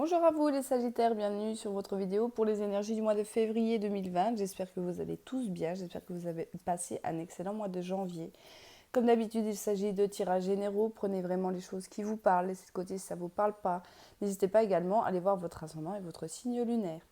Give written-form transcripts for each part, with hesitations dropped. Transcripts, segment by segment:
Bonjour à vous les Sagittaires, bienvenue sur votre vidéo pour les énergies du mois de février 2020. J'espère que vous allez tous bien, j'espère que vous avez passé un excellent mois de janvier. Comme d'habitude, il s'agit de tirages généraux, prenez vraiment les choses qui vous parlent, laissez de côté si ça ne vous parle pas. N'hésitez pas également à aller voir votre ascendant et votre signe lunaire.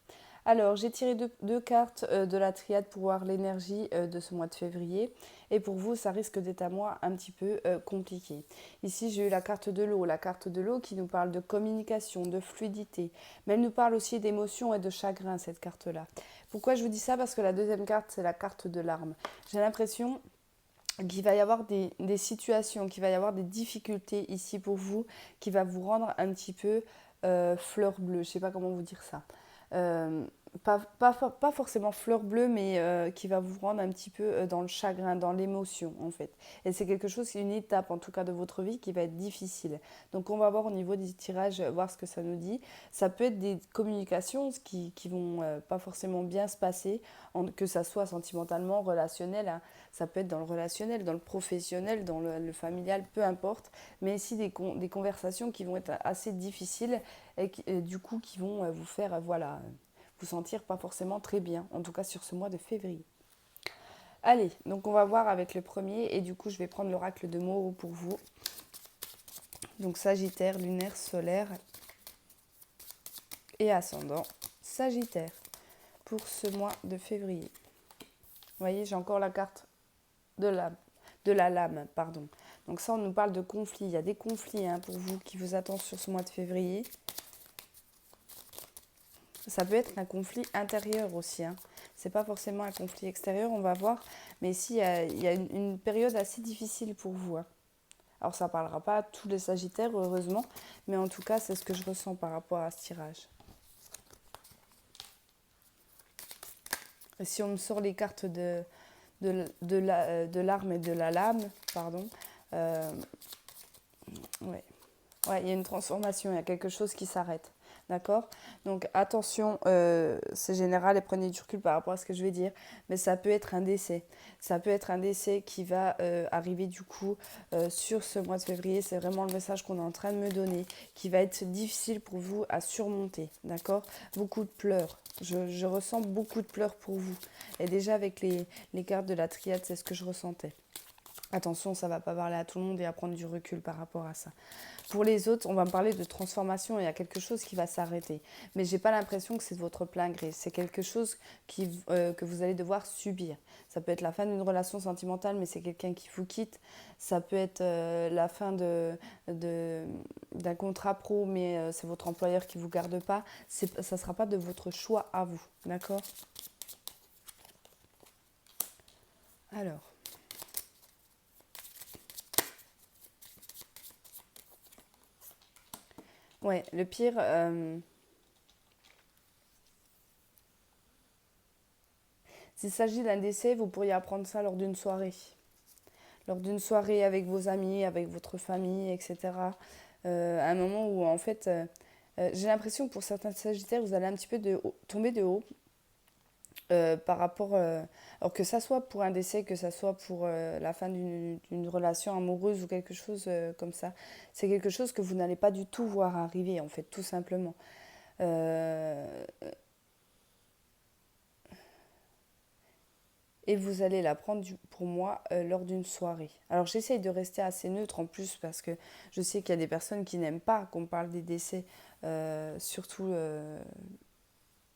Alors, j'ai tiré deux cartes de la triade pour voir l'énergie de ce mois de février. Et pour vous, ça risque d'être un mois un petit peu compliqué. Ici, j'ai eu la carte de l'eau qui nous parle de communication, de fluidité. Mais elle nous parle aussi d'émotion et de chagrin, cette carte-là. Pourquoi je vous dis ça? Parce que la deuxième carte, c'est la carte de l'arme. J'ai l'impression qu'il va y avoir des situations, qu'il va y avoir des difficultés ici pour vous, qui va vous rendre un petit peu fleur bleue. Je ne sais pas comment vous dire ça. Euh, pas forcément fleur bleue, mais qui va vous rendre un petit peu dans le chagrin, dans l'émotion en fait. Et c'est quelque chose, c'est une étape en tout cas de votre vie qui va être difficile. Donc on va voir au niveau des tirages, voir ce que ça nous dit. Ça peut être des communications qui vont pas forcément bien se passer, que ça soit sentimentalement, relationnel, hein. Ça peut être dans le relationnel, dans le professionnel, dans le familial, peu importe. Mais ici des conversations qui vont être assez difficiles et du coup qui vont vous faire voilà, vous sentir pas forcément très bien, en tout cas sur ce mois de février. Allez, donc on va voir avec le premier et du coup je vais prendre l'oracle de Moreau pour vous. Donc Sagittaire, lunaire, solaire et ascendant Sagittaire pour ce mois de février. Vous voyez, j'ai encore la carte de la lame, pardon. Donc ça, on nous parle de conflits. Il y a des conflits pour vous qui vous attendent sur ce mois de février. Ça peut être un conflit intérieur aussi. C'est pas forcément un conflit extérieur, on va voir. Mais ici, il y a une période assez difficile pour vous. Alors, ça ne parlera pas à tous les Sagittaires, heureusement. Mais en tout cas, c'est ce que je ressens par rapport à ce tirage. Et si on me sort les cartes de l'arme et de la lame, pardon, ouais. Ouais, il y a une transformation, il y a quelque chose qui s'arrête. D'accord? Donc attention, c'est général et prenez du recul par rapport à ce que je vais dire, mais ça peut être un décès. Ça peut être un décès qui va arriver du coup sur ce mois de février. C'est vraiment le message qu'on est en train de me donner, qui va être difficile pour vous à surmonter. D'accord? Beaucoup de pleurs. Je ressens beaucoup de pleurs pour vous. Et déjà avec les cartes de la triade, c'est ce que je ressentais. Attention, ça ne va pas parler à tout le monde et à prendre du recul par rapport à ça. Pour les autres, on va me parler de transformation, il y a quelque chose qui va s'arrêter. Mais je n'ai pas l'impression que c'est de votre plein gré. C'est quelque chose que vous allez devoir subir. Ça peut être la fin d'une relation sentimentale, mais c'est quelqu'un qui vous quitte. Ça peut être la fin d'un contrat pro, mais c'est votre employeur qui ne vous garde pas. Ça ne sera pas de votre choix à vous. D'accord? Alors. Ouais, le pire, s'il s'agit d'un décès, vous pourriez apprendre ça lors d'une soirée. Lors d'une soirée avec vos amis, avec votre famille, etc. À un moment où, en fait, j'ai l'impression que pour certains Sagittaires, vous allez un petit peu tomber de haut par rapport. Alors que ça soit pour un décès, que ça soit pour la fin d'une relation amoureuse ou quelque chose comme ça, c'est quelque chose que vous n'allez pas du tout voir arriver, en fait, tout simplement. Euh, et vous allez la prendre pour moi lors d'une soirée. Alors j'essaye de rester assez neutre en plus parce que je sais qu'il y a des personnes qui n'aiment pas qu'on parle des décès, surtout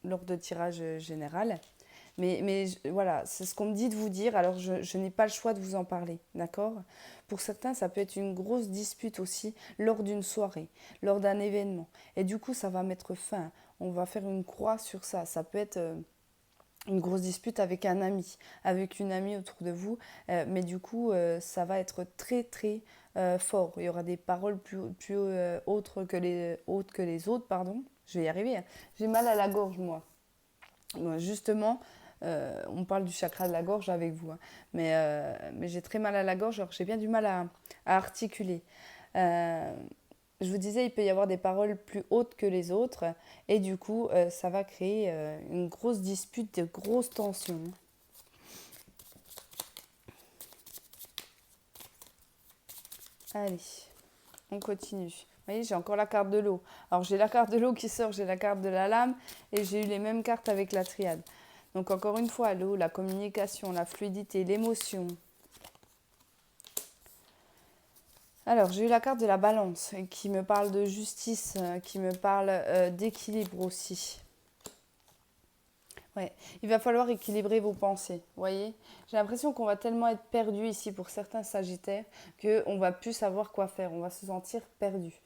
lors de tirage général. Mais voilà, c'est ce qu'on me dit de vous dire, alors je n'ai pas le choix de vous en parler, d'accord? Pour certains, ça peut être une grosse dispute aussi lors d'une soirée, lors d'un événement. Et du coup, ça va mettre fin. On va faire une croix sur ça. Ça peut être une grosse dispute avec un ami, avec une amie autour de vous, mais du coup, ça va être très très fort. Il y aura des paroles plus autres que les autres, pardon. Je vais y arriver, hein. J'ai mal à la gorge, moi. Justement, on parle du chakra de la gorge avec vous, hein. Mais j'ai très mal à la gorge, alors j'ai bien du mal à articuler. Euh, je vous disais, il peut y avoir des paroles plus hautes que les autres, et du coup, ça va créer une grosse dispute, de grosses tensions. Allez, on continue. Vous voyez, j'ai encore la carte de l'eau. Alors, j'ai la carte de l'eau qui sort, j'ai la carte de la lame et j'ai eu les mêmes cartes avec la triade. Donc, encore une fois, l'eau, la communication, la fluidité, l'émotion. Alors, j'ai eu la carte de la balance qui me parle de justice, qui me parle d'équilibre aussi. Ouais, il va falloir équilibrer vos pensées, vous voyez. J'ai l'impression qu'on va tellement être perdu ici pour certains sagittaires qu'on va plus savoir quoi faire, on va se sentir perdu.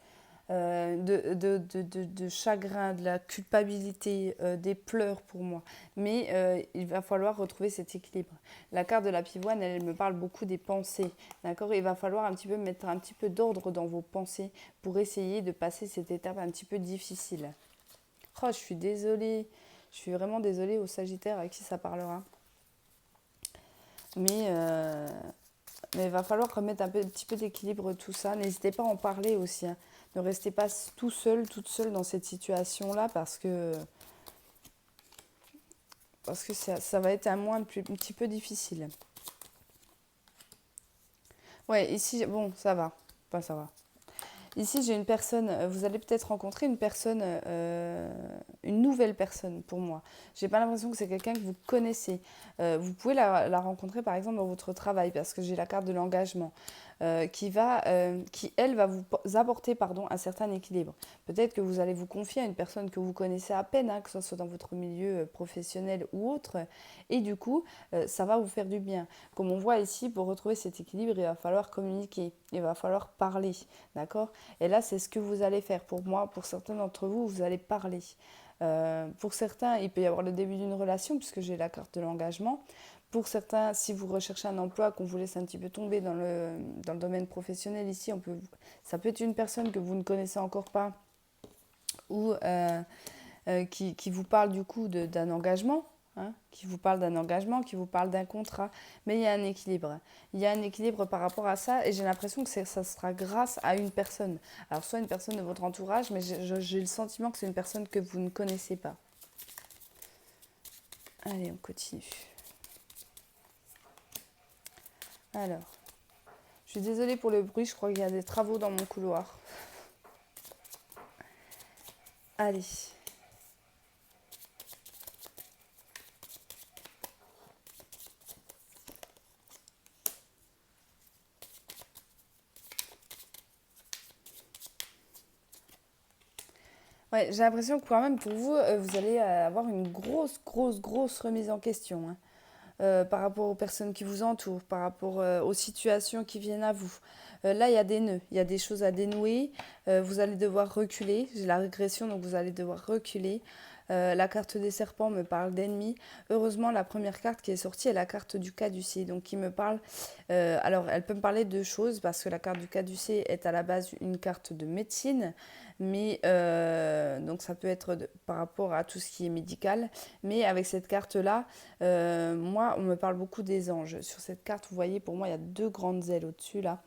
De chagrin, de la culpabilité, des pleurs pour moi. Mais il va falloir retrouver cet équilibre. La carte de la pivoine, elle me parle beaucoup des pensées. D'accord. Il va falloir un petit peu mettre un petit peu d'ordre dans vos pensées pour essayer de passer cette étape un petit peu difficile. Oh, je suis désolée. Je suis vraiment désolée aux Sagittaires à qui ça parlera. Mais il va falloir remettre un petit peu d'équilibre tout ça. N'hésitez pas à en parler aussi. Hein. Ne restez pas tout seul, toute seule dans cette situation-là parce que ça va être un petit peu difficile. Ouais, ici, bon, ça va. Enfin, ça va. Ici, j'ai une personne, vous allez peut-être rencontrer une personne, une nouvelle personne pour moi. J'ai pas l'impression que c'est quelqu'un que vous connaissez. Vous pouvez la rencontrer par exemple dans votre travail parce que j'ai la carte de l'engagement qui elle va vous apporter pardon, un certain équilibre. Peut-être que vous allez vous confier à une personne que vous connaissez à peine, hein, que ce soit dans votre milieu professionnel ou autre, et du coup, ça va vous faire du bien. Comme on voit ici, pour retrouver cet équilibre, il va falloir communiquer, il va falloir parler, d'accord? Et là, c'est ce que vous allez faire. Pour moi, pour certains d'entre vous, vous allez parler. Pour certains, il peut y avoir le début d'une relation, puisque j'ai la carte de l'engagement. Pour certains, si vous recherchez un emploi, qu'on vous laisse un petit peu tomber dans le domaine professionnel, ici, ça peut être une personne que vous ne connaissez encore pas ou qui vous parle du coup d'un engagement, hein, qui vous parle d'un engagement, qui vous parle d'un contrat, mais il y a un équilibre. Il y a un équilibre par rapport à ça et j'ai l'impression que ça sera grâce à une personne. Alors soit une personne de votre entourage, mais j'ai le sentiment que c'est une personne que vous ne connaissez pas. Allez, on continue. Alors, je suis désolée pour le bruit, je crois qu'il y a des travaux dans mon couloir. Allez. Ouais, j'ai l'impression que quand même pour vous, vous allez avoir une grosse remise en question. Hein. Par rapport aux personnes qui vous entourent, par rapport aux situations qui viennent à vous. Là, il y a des nœuds, il y a des choses à dénouer. Vous allez devoir reculer. J'ai la régression, donc vous allez devoir reculer. La carte des serpents me parle d'ennemis. Heureusement, la première carte qui est sortie est la carte du caducée, donc qui me parle. Alors, elle peut me parler de choses parce que la carte du caducée est à la base une carte de médecine, mais donc ça peut être par rapport à tout ce qui est médical. Mais avec cette carte-là, moi, on me parle beaucoup des anges. Sur cette carte, vous voyez, pour moi, il y a deux grandes ailes au-dessus là.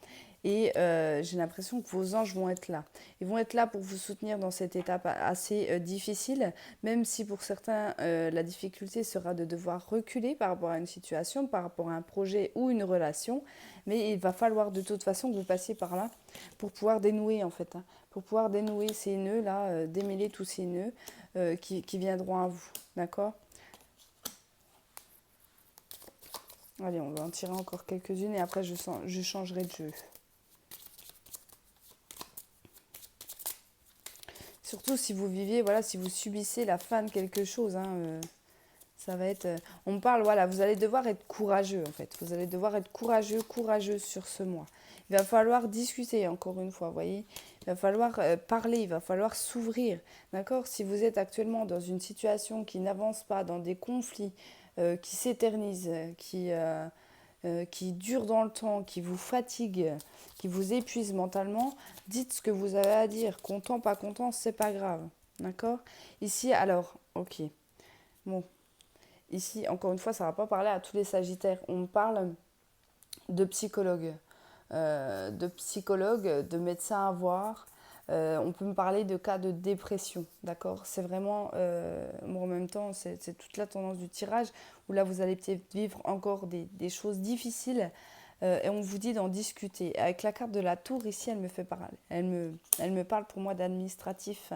Et j'ai l'impression que vos anges vont être là. Ils vont être là pour vous soutenir dans cette étape assez difficile, même si pour certains, la difficulté sera de devoir reculer par rapport à une situation, par rapport à un projet ou une relation. Mais il va falloir de toute façon que vous passiez par là pour pouvoir dénouer en fait. Hein, pour pouvoir dénouer ces nœuds là, démêler tous ces nœuds qui viendront à vous. D'accord? Allez, on va en tirer encore quelques-unes et après je changerai de jeu. Surtout si vous viviez, voilà, si vous subissez la fin de quelque chose, hein, ça va être... on me parle, voilà, vous allez devoir être courageux en fait. Vous allez devoir être courageuse sur ce mois. Il va falloir discuter encore une fois, vous voyez. Il va falloir parler, il va falloir s'ouvrir, d'accord? Si vous êtes actuellement dans une situation qui n'avance pas, dans des conflits qui s'éternisent, qui dure dans le temps, qui vous fatigue, qui vous épuise mentalement, dites ce que vous avez à dire. Content, pas content, c'est pas grave. D'accord? Ici, alors, ok. Bon, ici, encore une fois, ça ne va pas parler à tous les Sagittaires. On parle de psychologues, de médecins à voir. On peut me parler de cas de dépression, d'accord? C'est vraiment, moi en même temps, c'est toute la tendance du tirage, où là vous allez peut-être vivre encore des choses difficiles et on vous dit d'en discuter. Avec la carte de la tour, ici, elle me fait parler. Elle me parle pour moi d'administratif,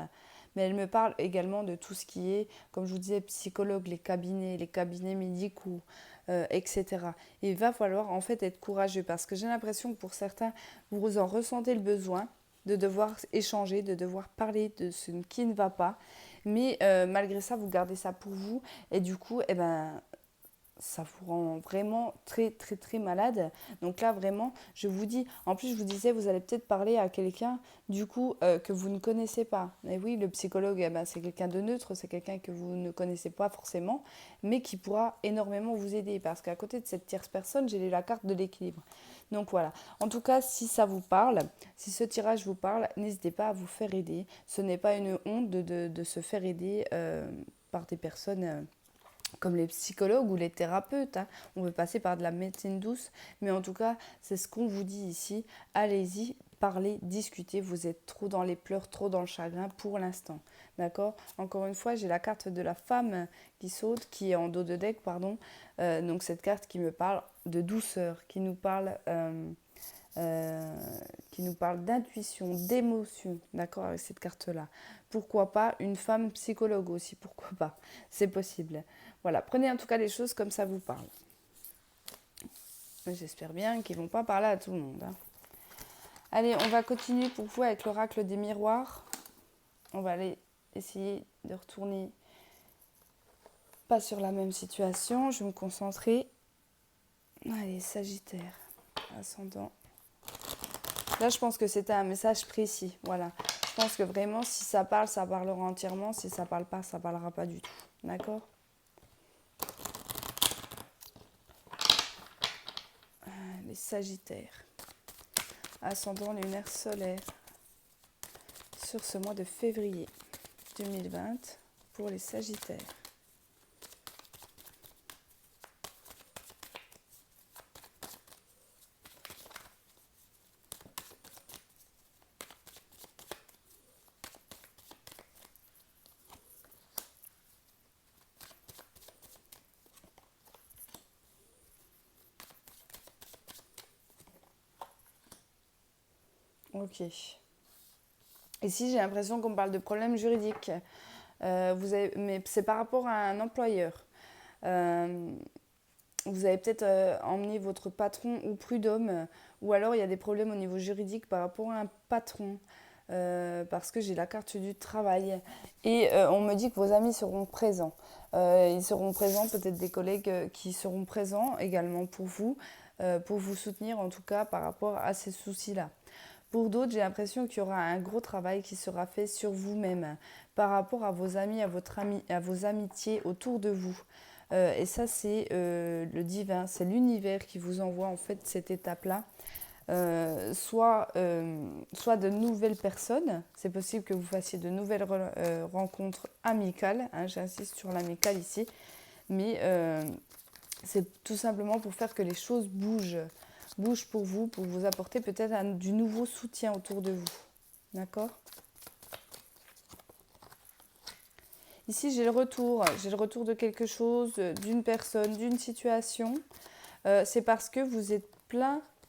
mais elle me parle également de tout ce qui est, comme je vous disais, psychologue, les cabinets médicaux, etc. Et il va falloir en fait être courageux parce que j'ai l'impression que pour certains, vous en ressentez le besoin de devoir échanger, de devoir parler de ce qui ne va pas. Mais malgré ça, vous gardez ça pour vous. Et du coup, eh ben, ça vous rend vraiment très très très malade. Donc là vraiment, je vous dis, en plus je vous disais, vous allez peut-être parler à quelqu'un du coup que vous ne connaissez pas. Et oui, le psychologue, eh ben, c'est quelqu'un de neutre, c'est quelqu'un que vous ne connaissez pas forcément, mais qui pourra énormément vous aider parce qu'à côté de cette tierce personne, j'ai la carte de l'équilibre. Donc voilà, en tout cas, si ça vous parle, si ce tirage vous parle, n'hésitez pas à vous faire aider. Ce n'est pas une honte de se faire aider par des personnes comme les psychologues ou les thérapeutes, hein. On veut passer par de la médecine douce, mais en tout cas, c'est ce qu'on vous dit ici. Allez-y, parlez, discutez. Vous êtes trop dans les pleurs, trop dans le chagrin pour l'instant. D'accord? Encore une fois, j'ai la carte de la femme qui saute, qui est en dos de deck, pardon. Donc cette carte qui me parle de douceur, qui nous parle d'intuition, d'émotion, d'accord, avec cette carte-là. Pourquoi pas une femme psychologue aussi, pourquoi pas, c'est possible. Voilà, prenez en tout cas les choses comme ça vous parle. J'espère bien qu'ils ne vont pas parler à tout le monde, hein. Allez, on va continuer pour vous avec l'oracle des miroirs. On va aller essayer de retourner pas sur la même situation. Je vais me concentrer. Allez, Sagittaire, ascendant. Là, je pense que c'était un message précis. Voilà. Je pense que vraiment, si ça parle, ça parlera entièrement. Si ça parle pas, ça parlera pas du tout. D'accord? Les Sagittaires. Ascendant lunaire solaire. Sur ce mois de février 2020 pour les Sagittaires. Ok. Ici, j'ai l'impression qu'on parle de problèmes juridiques. Mais c'est par rapport à un employeur. Vous avez peut-être emmené votre patron au prud'homme, ou alors il y a des problèmes au niveau juridique par rapport à un patron, parce que j'ai la carte du travail. Et on me dit que vos amis seront présents. Ils seront présents, peut-être des collègues qui seront présents également pour vous soutenir en tout cas par rapport à ces soucis-là. Pour d'autres, j'ai l'impression qu'il y aura un gros travail qui sera fait sur vous-même par rapport à vos amis, à vos amitiés autour de vous. Et ça, c'est le divin, c'est l'univers qui vous envoie en fait cette étape-là. Soit de nouvelles personnes, c'est possible que vous fassiez de nouvelles rencontres amicales, hein, j'insiste sur l'amical ici, mais c'est tout simplement pour faire que les choses bougent pour vous apporter peut-être du nouveau soutien autour de vous. D'accord ? Ici, j'ai le retour de quelque chose, d'une personne, d'une situation. C'est parce que vous êtes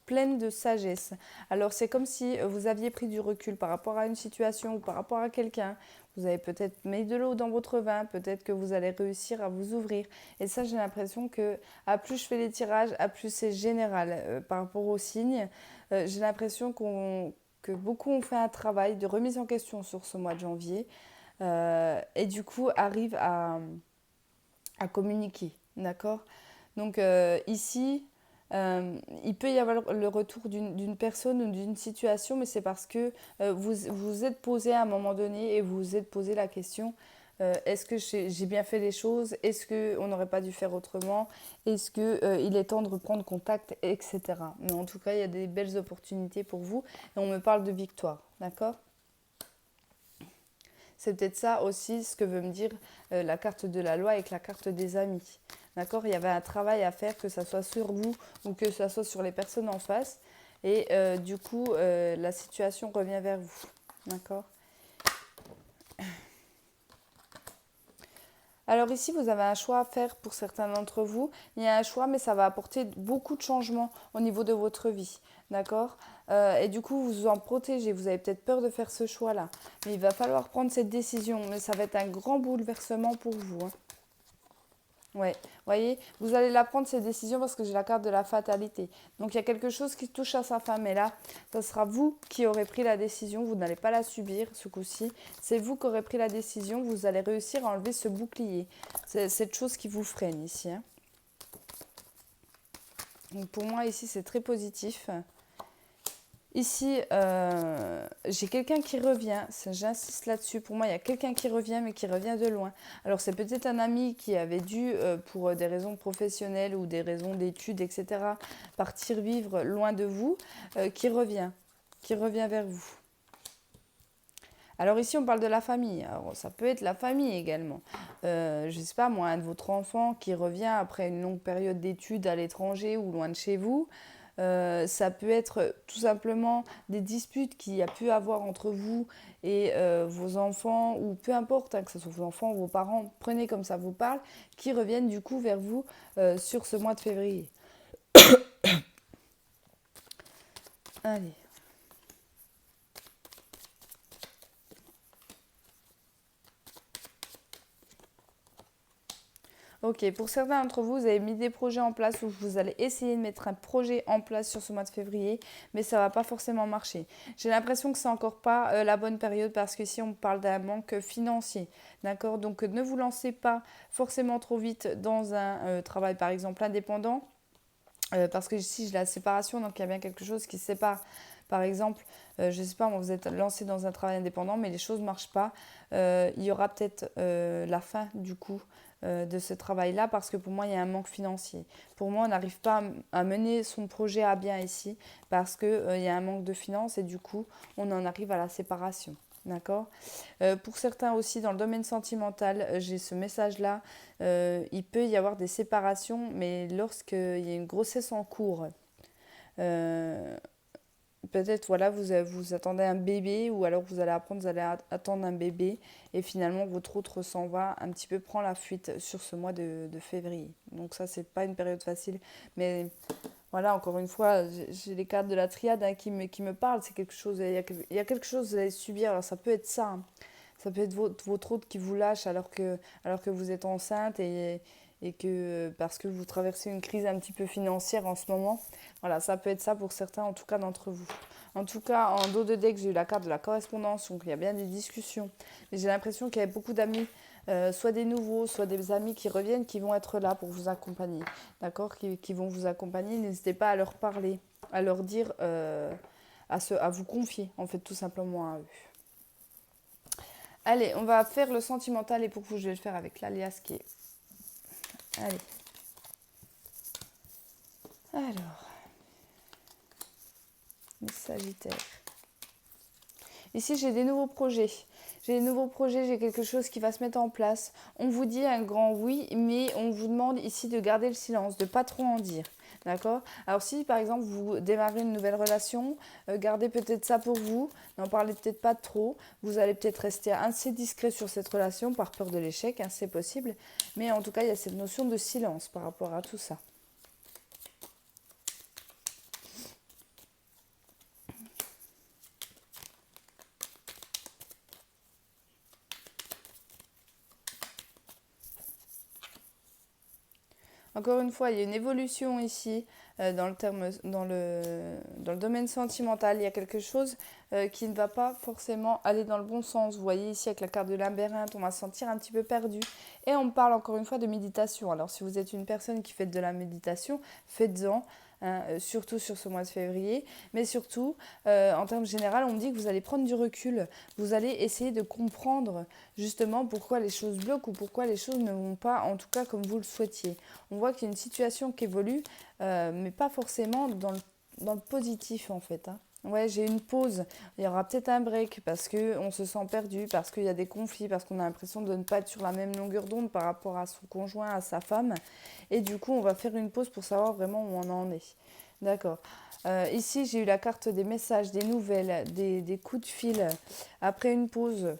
pleine de sagesse. Alors, c'est comme si vous aviez pris du recul par rapport à une situation ou par rapport à quelqu'un. Vous avez peut-être mis de l'eau dans votre vin, peut-être que vous allez réussir à vous ouvrir. Et ça, j'ai l'impression que à plus je fais les tirages, à plus c'est général par rapport aux signes. J'ai l'impression que beaucoup ont fait un travail de remise en question sur ce mois de janvier. Et du coup arrive à communiquer, d'accord? Donc ici, il peut y avoir le retour d'une personne ou d'une situation, mais c'est parce que vous vous êtes posé à un moment donné et vous vous êtes posé la question, est-ce que j'ai bien fait les choses? Est-ce qu'on n'aurait pas dû faire autrement? Est-ce qu'il est temps de reprendre contact, etc. Mais en tout cas, il y a des belles opportunités pour vous et on me parle de victoire, d'accord? C'est peut-être ça aussi ce que veut me dire la carte de la loi avec la carte des amis. D'accord? Il y avait un travail à faire, que ça soit sur vous ou que ça soit sur les personnes en face. Et du coup, la situation revient vers vous. D'accord? Alors ici, vous avez un choix à faire pour certains d'entre vous. Il y a un choix, mais ça va apporter beaucoup de changements au niveau de votre vie. D'accord? Et du coup, vous vous en protégez. Vous avez peut-être peur de faire ce choix-là. Mais il va falloir prendre cette décision. Mais ça va être un grand bouleversement pour vous, hein. Ouais, voyez, vous allez la prendre cette décision parce que j'ai la carte de la fatalité. Donc il y a quelque chose qui touche à sa femme et là, ce sera vous qui aurez pris la décision, vous n'allez pas la subir ce coup-ci. C'est vous qui aurez pris la décision, vous allez réussir à enlever ce bouclier. C'est cette chose qui vous freine ici, hein. Donc pour moi ici c'est très positif. Ici, j'ai quelqu'un qui revient, j'insiste là-dessus, pour moi il y a quelqu'un qui revient mais qui revient de loin. Alors c'est peut-être un ami qui avait dû, pour des raisons professionnelles ou des raisons d'études, etc., partir vivre loin de vous, qui revient vers vous. Alors ici on parle de la famille, alors ça peut être la famille également. Je ne sais pas moi, un de votre enfant qui revient après une longue période d'études à l'étranger ou loin de chez vous. Ça peut être tout simplement des disputes qu'il y a pu avoir entre vous et vos enfants, ou peu importe, hein, que ce soit vos enfants ou vos parents, prenez comme ça vous parle, qui reviennent du coup vers vous sur ce mois de février. Allez. Ok, pour certains d'entre vous, vous avez mis des projets en place ou vous allez essayer de mettre un projet en place sur ce mois de février, mais ça ne va pas forcément marcher. J'ai l'impression que c'est encore pas la bonne période parce que si on parle d'un manque financier, d'accord? Donc ne vous lancez pas forcément trop vite dans un travail par exemple indépendant, parce que ici j'ai la séparation, donc il y a bien quelque chose qui se sépare. Par exemple, je ne sais pas, vous êtes lancé dans un travail indépendant, mais les choses ne marchent pas. Il y aura peut-être la fin du coup de ce travail-là parce que pour moi, il y a un manque financier. Pour moi, on n'arrive pas à mener son projet à bien ici parce qu'il y a un manque de finances et du coup, on en arrive à la séparation. D'accord. Pour certains aussi, dans le domaine sentimental, j'ai ce message-là. Il peut y avoir des séparations, mais lorsqu'il y a une grossesse en cours, euh, peut-être voilà, vous attendez un bébé ou alors vous allez apprendre, vous allez attendre un bébé et finalement votre autre s'en va un petit peu, prend la fuite sur ce mois de février. Donc ça, c'est pas une période facile, mais voilà, encore une fois, j'ai les cartes de la triade, hein, qui me parlent. C'est quelque chose, il y a quelque chose que vous allez subir. Alors ça peut être ça, hein. Ça peut être votre autre qui vous lâche alors que vous êtes enceinte et que parce que vous traversez une crise un petit peu financière en ce moment. Voilà, ça peut être ça pour certains, en tout cas d'entre vous. En tout cas, en dos de deck, j'ai eu la carte de la correspondance, donc il y a bien des discussions. Mais j'ai l'impression qu'il y a beaucoup d'amis, soit des nouveaux, soit des amis qui reviennent, qui vont être là pour vous accompagner. D'accord, qui vont vous accompagner. N'hésitez pas à leur parler, à leur dire, à vous confier, en fait, tout simplement à eux. Allez, on va faire le sentimental et pour vous, je vais le faire avec l'alias qui est. Allez. Alors, les Sagittaires. Ici, j'ai des nouveaux projets. J'ai des nouveaux projets, j'ai quelque chose qui va se mettre en place. On vous dit un grand oui, mais on vous demande ici de garder le silence, de ne pas trop en dire. D'accord? Alors si par exemple vous démarrez une nouvelle relation, gardez peut-être ça pour vous, n'en parlez peut-être pas trop. Vous allez peut-être rester assez discret sur cette relation par peur de l'échec, hein, c'est possible. Mais en tout cas, il y a cette notion de silence par rapport à tout ça. Encore une fois, il y a une évolution ici dans le domaine sentimental. Il y a quelque chose qui ne va pas forcément aller dans le bon sens. Vous voyez ici avec la carte de labyrinthe, on va se sentir un petit peu perdu. Et on parle encore une fois de méditation. Alors si vous êtes une personne qui fait de la méditation, faites-en. Hein, surtout sur ce mois de février, mais surtout, en termes généraux, on me dit que vous allez prendre du recul, vous allez essayer de comprendre justement pourquoi les choses bloquent ou pourquoi les choses ne vont pas, en tout cas comme vous le souhaitiez. On voit qu'il y a une situation qui évolue, mais pas forcément dans le positif en fait, hein. Ouais, j'ai une pause. Il y aura peut-être un break parce qu'on se sent perdu, parce qu'il y a des conflits, parce qu'on a l'impression de ne pas être sur la même longueur d'onde par rapport à son conjoint, à sa femme. Et du coup, on va faire une pause pour savoir vraiment où on en est. D'accord. Ici, j'ai eu la carte des messages, des nouvelles, des coups de fil. Après une pause,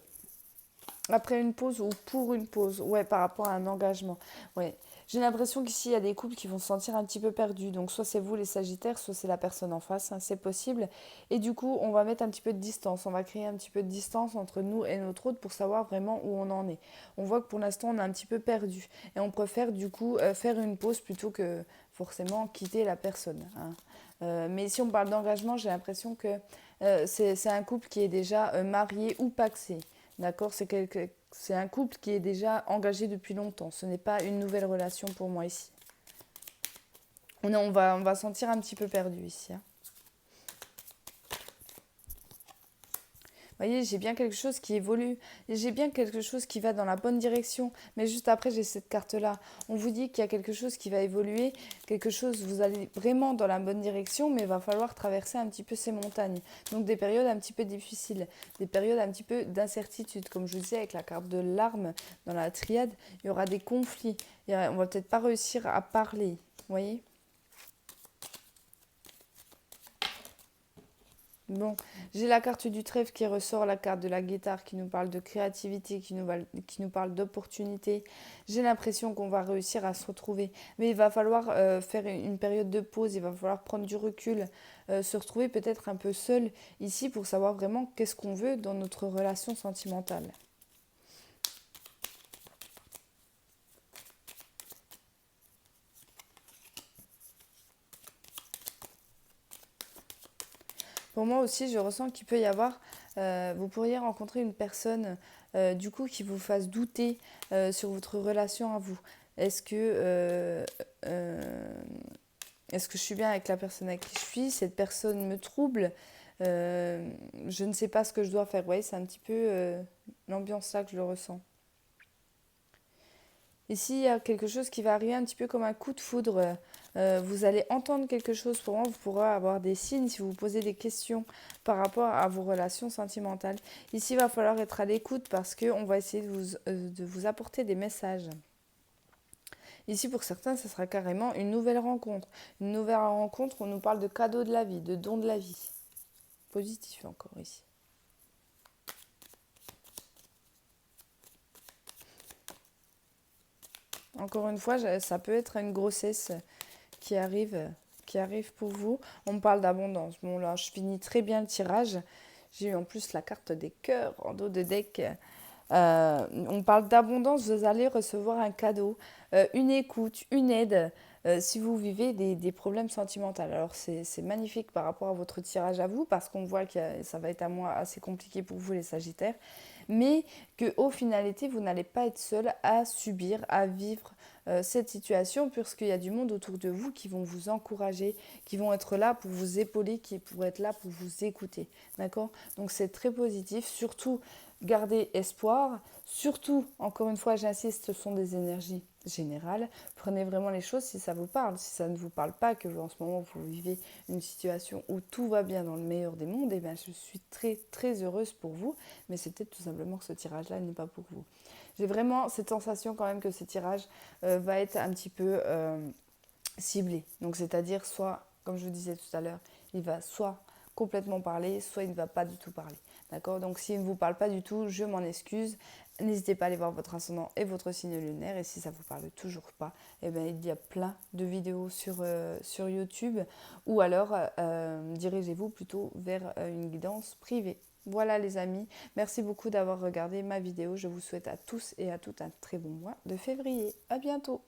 Après une pause ou pour une pause, ouais, par rapport à un engagement. Ouais. J'ai l'impression qu'ici, il y a des couples qui vont se sentir un petit peu perdus. Donc, soit c'est vous les Sagittaires, soit c'est la personne en face, hein, c'est possible. Et du coup, on va mettre un petit peu de distance. On va créer un petit peu de distance entre nous et notre autre pour savoir vraiment où on en est. On voit que pour l'instant, on est un petit peu perdu. Et on préfère du coup faire une pause plutôt que forcément quitter la personne, hein. Mais si on parle d'engagement, j'ai l'impression que c'est un couple qui est déjà marié ou pacsé. D'accord, c'est un couple qui est déjà engagé depuis longtemps. Ce n'est pas une nouvelle relation pour moi ici. On va sentir un petit peu perdu ici, hein. Vous voyez, j'ai bien quelque chose qui évolue, j'ai bien quelque chose qui va dans la bonne direction, mais juste après, j'ai cette carte-là. On vous dit qu'il y a quelque chose qui va évoluer, quelque chose, vous allez vraiment dans la bonne direction, mais il va falloir traverser un petit peu ces montagnes. Donc des périodes un petit peu difficiles, des périodes un petit peu d'incertitude. Comme je vous disais, avec la carte de l'arme dans la triade, il y aura des conflits. On va peut-être pas réussir à parler, vous voyez. Bon, j'ai la carte du trèfle qui ressort, la carte de la guitare qui nous parle de créativité, qui nous parle d'opportunité. J'ai l'impression qu'on va réussir à se retrouver. Mais il va falloir faire une période de pause, il va falloir prendre du recul, se retrouver peut-être un peu seul ici pour savoir vraiment qu'est-ce qu'on veut dans notre relation sentimentale. Pour moi aussi, je ressens qu'il peut y avoir, vous pourriez rencontrer une personne du coup qui vous fasse douter sur votre relation à vous. Est-ce que, euh, euh, est-ce que je suis bien avec la personne avec qui je suis? Cette personne me trouble. Euh, je ne sais pas ce que je dois faire. Vous voyez, c'est un petit peu l'ambiance là que je le ressens. Ici, il y a quelque chose qui va arriver un petit peu comme un coup de foudre. Vous allez entendre quelque chose. Pour moi, vous pourrez avoir des signes si vous vous posez des questions par rapport à vos relations sentimentales. Ici, il va falloir être à l'écoute parce qu'on va essayer de vous apporter des messages. Ici, pour certains, ce sera carrément une nouvelle rencontre. Une nouvelle rencontre, on nous parle de cadeaux de la vie, de dons de la vie. Positif encore ici. Encore une fois, ça peut être une grossesse qui arrive, qui arrive pour vous. On me parle d'abondance. Bon, là, je finis très bien le tirage. J'ai eu en plus la carte des cœurs en dos de deck. On parle d'abondance, vous allez recevoir un cadeau, une écoute, une aide si vous vivez des problèmes sentimentaux. Alors c'est magnifique par rapport à votre tirage à vous parce qu'on voit que ça va être à moi assez compliqué pour vous les Sagittaires, mais qu'au finalité vous n'allez pas être seul à subir, à vivre cette situation puisqu'il y a du monde autour de vous qui vont vous encourager, qui vont être là pour vous épauler, qui pourraient être là pour vous écouter. D'accord? Donc c'est très positif, surtout gardez espoir. Surtout, encore une fois, j'insiste, ce sont des énergies générales. Prenez vraiment les choses si ça vous parle. Si ça ne vous parle pas, que en ce moment vous vivez une situation où tout va bien dans le meilleur des mondes, eh bien, je suis très très heureuse pour vous. Mais c'est peut-être tout simplement que ce tirage-là n'est pas pour vous. J'ai vraiment cette sensation quand même que ce tirage va être un petit peu ciblé. Donc c'est-à-dire soit, comme je vous disais tout à l'heure, il va soit complètement parler, soit il ne va pas du tout parler. D'accord? Donc s'il ne vous parle pas du tout, je m'en excuse. N'hésitez pas à aller voir votre ascendant et votre signe lunaire. Et si ça ne vous parle toujours pas, eh bien, il y a plein de vidéos sur YouTube. Ou alors, dirigez-vous plutôt vers une guidance privée. Voilà les amis, merci beaucoup d'avoir regardé ma vidéo. Je vous souhaite à tous et à toutes un très bon mois de février. À bientôt.